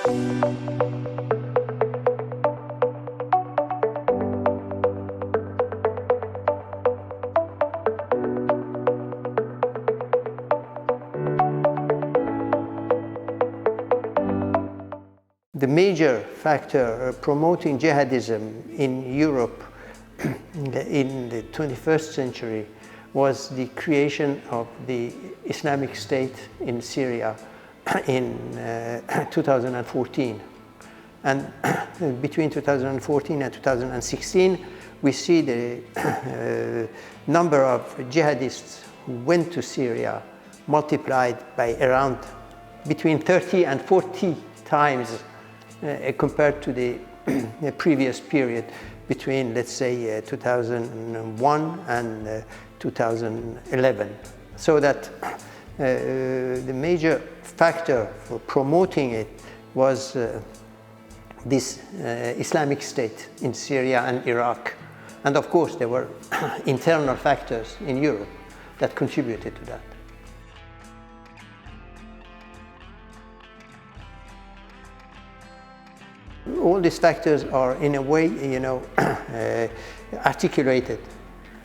The major factor promoting jihadism in Europe in the 21st century was the creation of the Islamic State in Syria in 2014. And between 2014 and 2016, we see the number of jihadists who went to Syria multiplied by around between 30 and 40 times compared to the previous period between, let's say, 2001 and 2011. So that the major factor for promoting it was this Islamic State in Syria and Iraq. And of course, there were internal factors in Europe that contributed to that. All these factors are, in a way, articulated,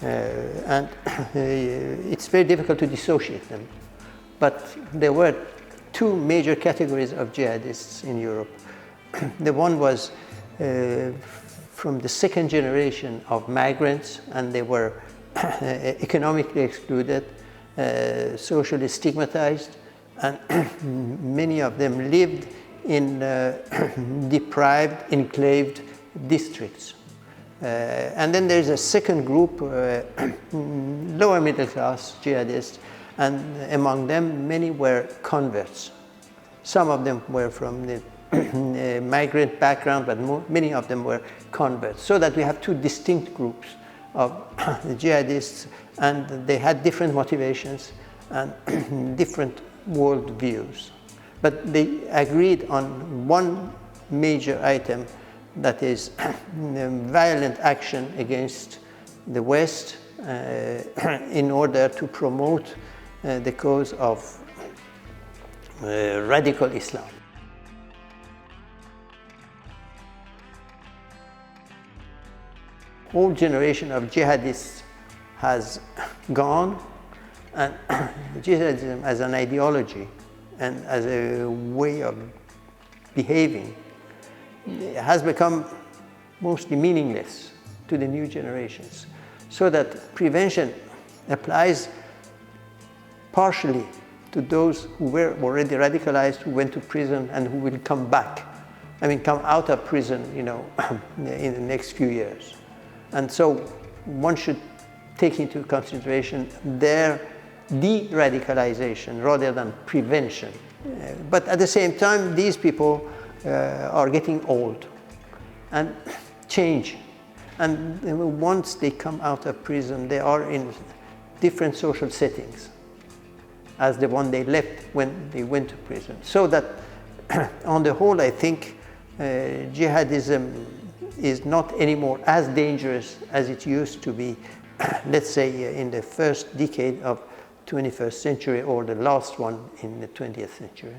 and it's very difficult to dissociate them. But there were two major categories of jihadists in Europe. The one was from the second generation of migrants, and they were economically excluded, socially stigmatized, and many of them lived in deprived, enclaved districts. And then there's a second group, lower middle class jihadists, and among them many were converts. Some of them were from the migrant background, but many of them were converts. So that we have two distinct groups of jihadists, and they had different motivations and different worldviews. But they agreed on one major item, that is violent action against the West in order to promote the cause of radical Islam. Whole generation of jihadists has gone, and jihadism as an ideology and as a way of behaving has become mostly meaningless to the new generations. So that prevention applies partially to those who were already radicalized, who went to prison and who will come back. Come out of prison, in the next few years. And so one should take into consideration their de-radicalization rather than prevention. But at the same time, these people are getting old and change. And once they come out of prison, they are in different social settings as the one they left when they went to prison. So that on the whole, I think jihadism is not anymore as dangerous as it used to be, let's say, in the first decade of 21st century or the last one in the 20th century.